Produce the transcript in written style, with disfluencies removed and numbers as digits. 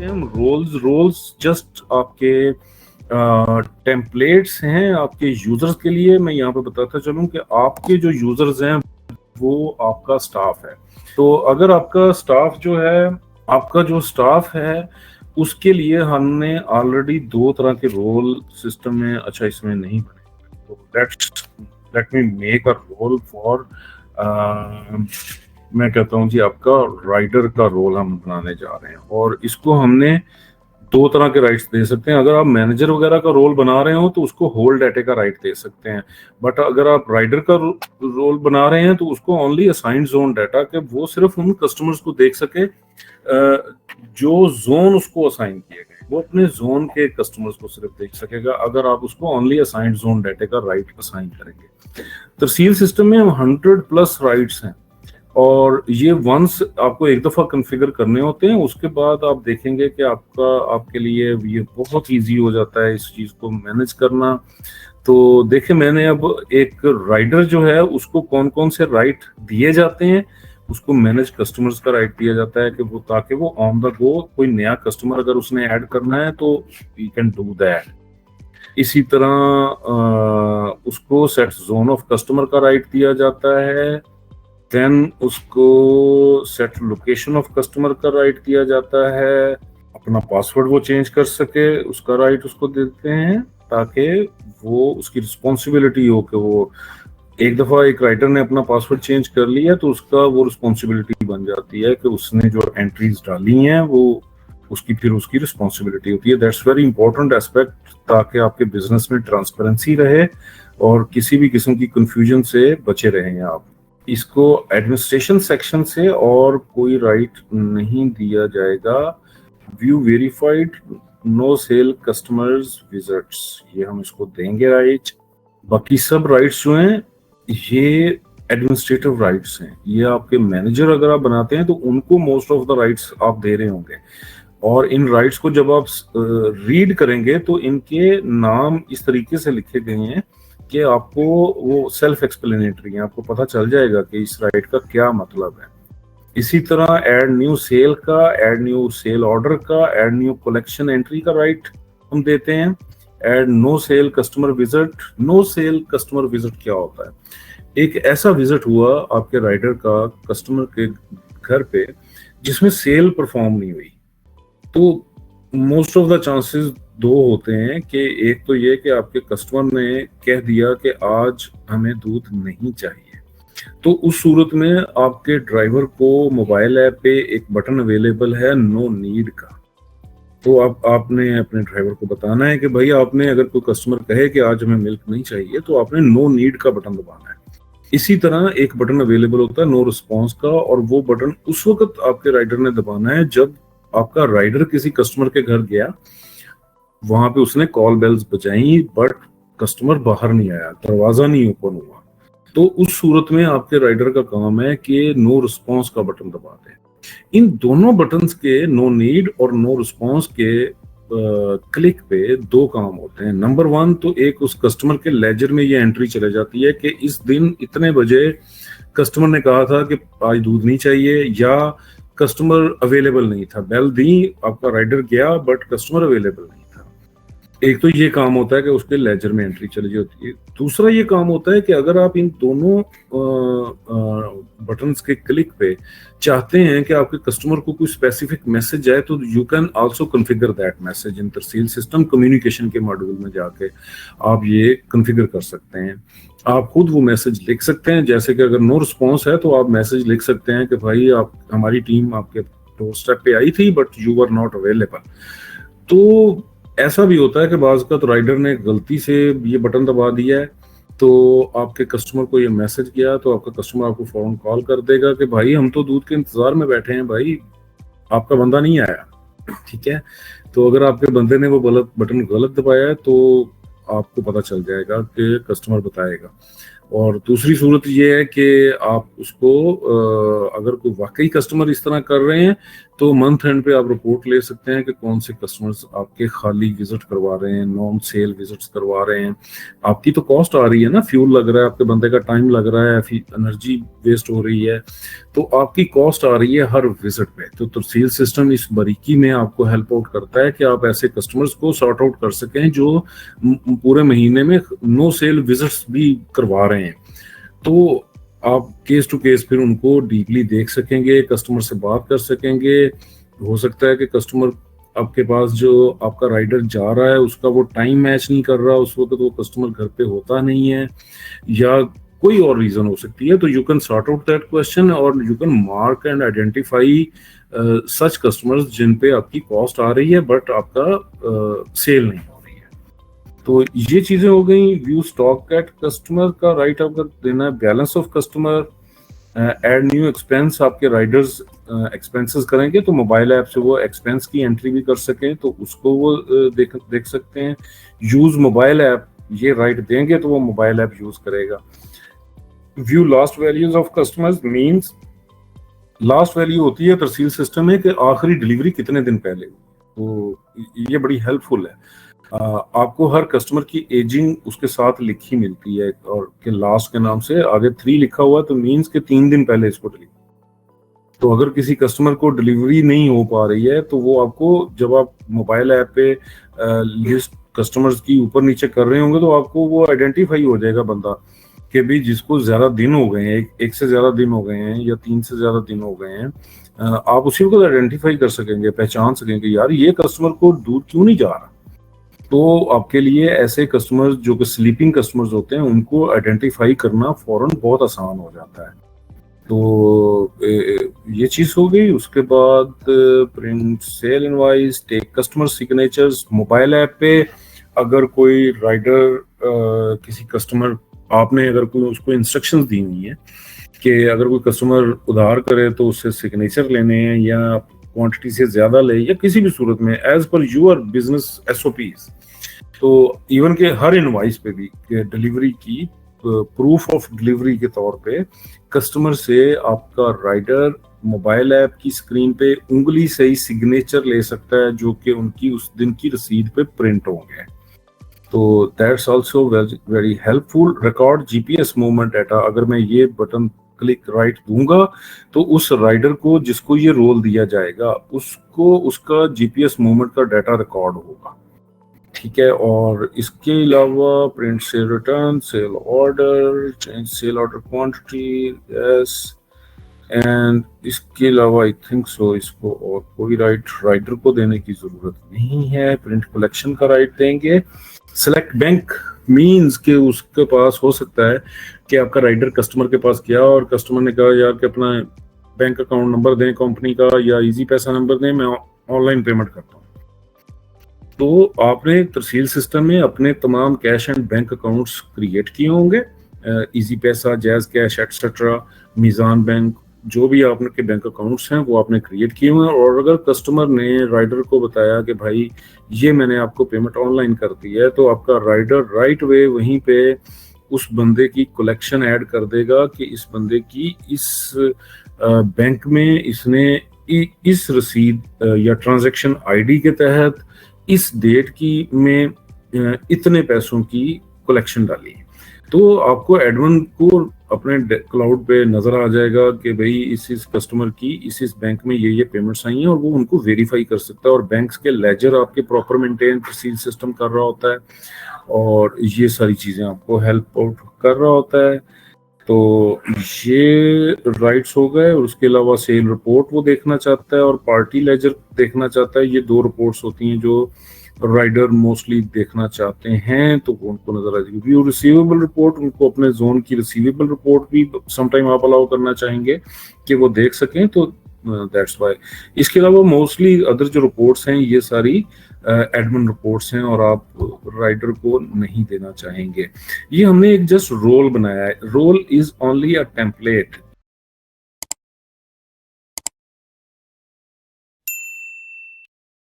हम roles just आपके templates हैं आपके यूजर्स के लिए। मैं यहाँ पे बताता चलूँ कि आपके जो यूजर्स हैं वो आपका स्टाफ है। तो अगर आपका स्टाफ जो है, आपका जो स्टाफ है उसके लिए हमने ऑलरेडी दो तरह के रोल सिस्टम में, अच्छा इसमें नहीं बने, तो let me make a role for, मैं कहता हूँ जी आपका राइडर का रोल हम बनाने जा रहे हैं, और इसको हमने दो तरह के राइट्स दे सकते हैं। अगर आप मैनेजर वगैरह का रोल बना रहे हो तो उसको होल्ड डाटा का राइट दे सकते हैं, बट अगर आप राइडर का रोल बना रहे हैं तो उसको ओनली असाइंड जोन डाटा, के वो सिर्फ उन कस्टमर्स को देख सके जो जोन उसको असाइन किए गए, वो अपने जोन के कस्टमर्स को सिर्फ देख सकेगा अगर आप उसको ओनली असाइंड जोन डाटा का राइट असाइन करेंगे। तरसील सिस्टम में 100+ राइट्स हैं, और ये वंस आपको एक दफा कॉन्फ़िगर करने होते हैं, उसके बाद आप देखेंगे कि आपके लिए ये बहुत इजी हो जाता है इस चीज को मैनेज करना। तो देखिए, मैंने अब एक राइडर जो है उसको कौन कौन से राइट दिए जाते हैं, उसको मैनेज कस्टमर्स का राइट दिया जाता है कि वो, ताकि वो ऑन द गो कोई नया कस्टमर अगर उसने ऐड करना है तो यू कैन डू दैट। इसी तरह उसको सेट जोन ऑफ कस्टमर का राइट दिया जाता है, देन उसको सेट लोकेशन ऑफ कस्टमर का राइट दिया जाता है, अपना पासवर्ड वो चेंज कर सके उसका राइट उसको देते हैं, ताकि वो उसकी रिस्पॉन्सिबिलिटी हो कि वो एक दफा एक राइटर ने अपना पासवर्ड चेंज कर लिया तो उसका वो रिस्पॉन्सिबिलिटी बन जाती है कि उसने जो एंट्रीज डाली हैं वो उसकी रिस्पॉन्सिबिलिटी होती है। दैट्स वेरी इंपॉर्टेंट एस्पेक्ट, ताकि आपके बिजनेस में ट्रांसपेरेंसी रहे और किसी भी किस्म की कंफ्यूजन से बचे रहें आप। इसको एडमिनिस्ट्रेशन सेक्शन से और कोई राइट नहीं दिया जाएगा। View verified no sale customers visits, ये हम इसको देंगे राइट। बाकी सब राइट्स जो हैं ये एडमिनिस्ट्रेटिव राइट्स हैं, ये आपके मैनेजर अगर आप बनाते हैं तो उनको मोस्ट ऑफ द राइट्स आप दे रहे होंगे, और इन राइट्स को जब आप रीड करेंगे तो इनके नाम इस तरीके से लिखे गए हैं कि आपको वो सेल्फ एक्सप्लेनेटरी है, आपको पता चल जाएगा कि इस राइट का क्या मतलब है। इसी तरह ऐड न्यू सेल का, ऐड न्यू सेल ऑर्डर का, ऐड न्यू कलेक्शन एंट्री का राइट हम देते हैं। Add no sale customer visit, no sale customer visit क्या होता है? एक ऐसा विजिट हुआ आपके राइडर का कस्टमर के घर पे जिसमें सेल परफॉर्म नहीं हुई, तो मोस्ट ऑफ द चांसेस दो होते हैं कि एक तो ये कि आपके कस्टमर ने कह दिया कि आज हमें दूध नहीं चाहिए, तो उस सूरत में आपके ड्राइवर को मोबाइल ऐप पे एक बटन अवेलेबल है नो नीड का, तो आपने अपने ड्राइवर को बताना है कि भाई आपने अगर कोई कस्टमर कहे कि आज हमें मिल्क नहीं चाहिए तो आपने नो नीड का बटन दबाना है। इसी तरह एक बटन अवेलेबल होता है नो रिस्पॉन्स का, और वो बटन उस वक्त आपके राइडर ने दबाना है जब आपका राइडर किसी कस्टमर के घर गया, वहां पे उसने कॉल बेल्स बजाई बट कस्टमर बाहर नहीं आया, दरवाजा नहीं ओपन हुआ, तो उस सूरत में आपके राइडर का काम है कि नो रिस्पॉन्स का बटन दबा दे। इन दोनों बटन्स के, नो नीड और नो रिस्पॉन्स के क्लिक पे दो काम होते हैं। नंबर 1 तो एक उस कस्टमर के लेजर में ये एंट्री चले जाती है कि इस दिन इतने बजे कस्टमर ने कहा था कि आज दूध नहीं चाहिए, या कस्टमर अवेलेबल नहीं था, बेल दी, आपका राइडर गया बट कस्टमर अवेलेबल नहीं था। एक तो ये काम होता है कि उसके लेजर में एंट्री चली जाती है। दूसरा ये काम होता है कि अगर आप इन दोनों बटन्स के क्लिक पे चाहते हैं कि आपके कस्टमर को कोई स्पेसिफिक मैसेज आए, तो you can also configure that message in Tarseel system. Communication के मॉड्यूल में जाके आप ये कॉन्फ़िगर कर सकते हैं। आप खुद वो मैसेज लिख सकते हैं, जैसे कि अगर नो रिस्पॉन्स है तो आप मैसेज लिख सकते हैं कि भाई आप, हमारी टीम आपके डोर स्टेप पे आई थी but you were not available. तो ऐसा भी होता है कि बाज़ का तो राइडर ने गलती से ये बटन दबा दिया है, तो आपके कस्टमर को ये मैसेज गया, तो आपका कस्टमर आपको फौरन कॉल कर देगा कि भाई हम तो दूध के इंतजार में बैठे हैं, भाई आपका बंदा नहीं आया, ठीक है। तो अगर आपके बंदे ने वो बटन गलत दबाया है तो आपको पता चल जाएगा कि कस्टमर बताएगा। और दूसरी सूरत ये है कि आप उसको अगर कोई वाकई कस्टमर इस तरह कर रहे हैं तो मंथ एंड पे आप रिपोर्ट ले सकते हैं कि कौन से कस्टमर्स आपके खाली विजिट करवा रहे हैं, नॉन सेल विजिट्स करवा रहे हैं। आपकी तो कॉस्ट आ रही है ना, फ्यूल लग रहा है, आपके बंदे का टाइम लग रहा है, एनर्जी वेस्ट हो रही है, तो आपकी कॉस्ट आ रही है हर विजिट पे। तो तफसील सिस्टम इस बारीकी में आपको हेल्प आउट करता है कि आप ऐसे कस्टमर्स को सॉर्ट आउट कर सकें जो पूरे महीने में नो सेल विजिट्स भी करवा रहे हैं। तो आप केस टू केस फिर उनको डीपली देख सकेंगे, कस्टमर से बात कर सकेंगे। हो सकता है कि कस्टमर आपके पास जो आपका राइडर जा रहा है उसका वो टाइम मैच नहीं कर रहा, उस वक्त वो कस्टमर घर पे होता नहीं है, या कोई और रीजन हो सकती है। तो you can sort out that question और you can mark and identify such customers जिन पे आपकी कॉस्ट आ रही है बट आपका सेल नहीं हो रही है। तो ये चीजें हो गई। व्यू स्टॉक एट कस्टमर का राइट अगर देना है, balance of customer, add new expense. आपके राइडर्स एक्सपेंसेस करेंगे तो मोबाइल ऐप से वो एक्सपेंस की एंट्री भी कर सकें तो उसको वो देख सकते हैं। यूज मोबाइल ऐप, ये राइट देंगे तो वो मोबाइल ऐप यूज करेगा। View last values of customers means last value होती है तरसील सिस्टम में कि आखिरी डिलीवरी कितने दिन पहले हुई। तो ये बड़ी हेल्पफुल है। आपको हर कस्टमर की एजिंग उसके साथ लिखी मिलती है और के लास्ट के नाम से आगे 3 लिखा हुआ तो मींस के 3 दिन पहले इसको डिलीवरी। तो अगर किसी कस्टमर को डिलीवरी नहीं हो पा रही है तो वो आपको, जब आप मोबाइल ऐप पे लिस्ट कस्टमर्स की ऊपर नीचे कर रहे होंगे तो आपको वो आइडेंटिफाई हो जाएगा बंदा कि भी जिसको ज्यादा दिन हो गए हैं, एक से ज्यादा दिन हो गए हैं या 3 से ज्यादा दिन हो गए हैं, आप उसी को आइडेंटिफाई कर सकेंगे, पहचान सकेंगे यार ये कस्टमर को दूध क्यों नहीं जा रहा। तो आपके लिए ऐसे कस्टमर्स जो कि स्लीपिंग कस्टमर्स होते हैं उनको आइडेंटिफाई करना फौरन बहुत आसान हो जाता है। तो ये चीज हो गई। उसके बाद print sale invoice, take customer signatures. Mobile app पे अगर कोई राइडर किसी कस्टमर, आपने अगर कोई उसको इंस्ट्रक्शंस दी हुई है कि अगर कोई कस्टमर उधार करे तो उससे सिग्नेचर लेने हैं या क्वांटिटी से ज्यादा ले या किसी भी सूरत में as per your business SOPs, तो इवन के हर इनवॉइस पे भी डिलीवरी की प्रूफ ऑफ डिलीवरी के तौर पे कस्टमर से आपका राइडर मोबाइल ऐप की स्क्रीन पे उंगली से ही सिग्नेचर ले सकता है जो कि उनकी उस दिन की रसीद पे प्रिंट होंगे। तो that's also very helpful. Record GPS movement data, अगर मैं ये बटन क्लिक राइट दूंगा तो उस राइडर को जिसको ये रोल दिया जाएगा उसको उसका जीपीएस मूवमेंट का डाटा रिकॉर्ड होगा। ठीक है। और इसके अलावा print sale return, sale order, change sale order quantity, yes. And इसके अलावा आई थिंक सो इसको और कोई राइडर को देने की जरूरत नहीं है। प्रिंट कलेक्शन का राइट देंगे। सेलेक्ट बैंक मींस के उसके पास हो सकता है कि आपका राइडर कस्टमर के पास गया और कस्टमर ने कहा यार कि अपना बैंक अकाउंट नंबर दें कंपनी का या इजी पैसा नंबर दें, मैं ऑनलाइन पेमेंट करता हूँ। तो आपने तरसील सिस्टम में अपने तमाम cash and bank accounts create किए होंगे, इजी पैसा, जैज कैश एक्सेट्रा, मीज़ान बैंक, जो भी आपके बैंक अकाउंट्स हैं वो आपने क्रिएट किए हुए हैं। और अगर कस्टमर ने राइडर को बताया कि भाई ये मैंने आपको पेमेंट ऑनलाइन कर दी है, तो आपका राइडर राइट वे वहीं पे उस बंदे की कलेक्शन ऐड कर देगा कि इस बंदे की इस बैंक में इसने इस रसीद या ट्रांजैक्शन आईडी के तहत इस डेट की में इतने पैसों की कलेक्शन डाली। तो आपको एडमिन को अपने क्लाउड पे नजर आ जाएगा कि भाई इस कस्टमर की इस बैंक में ये पेमेंट्स आई हैं और वो उनको वेरीफाई कर सकता है। और बैंक्स के लेजर आपके प्रॉपर मेंटेन तहसील सिस्टम कर रहा होता है और ये सारी चीजें आपको हेल्प आउट कर रहा होता है। तो ये राइट्स हो गए। और उसके अलावा सेल रिपोर्ट वो देखना चाहता है और पार्टी लेजर देखना चाहता है। ये 2 रिपोर्ट्स होती हैं जो राइडर मोस्टली देखना चाहते हैं, तो उनको नजर आ जाएगी। व्यू रिसीवेबल रिपोर्ट, उनको अपने जोन की रिसीवेबल रिपोर्ट भी समटाइम आप अलाउ करना चाहेंगे कि वो देख सकें, तो दैट्स व्हाई। इसके अलावा मोस्टली अदर जो रिपोर्ट्स हैं ये सारी एडमिन रिपोर्ट्स हैं और आप राइडर को नहीं देना चाहेंगे। ये हमने एक जस्ट रोल बनाया है। Role is only a template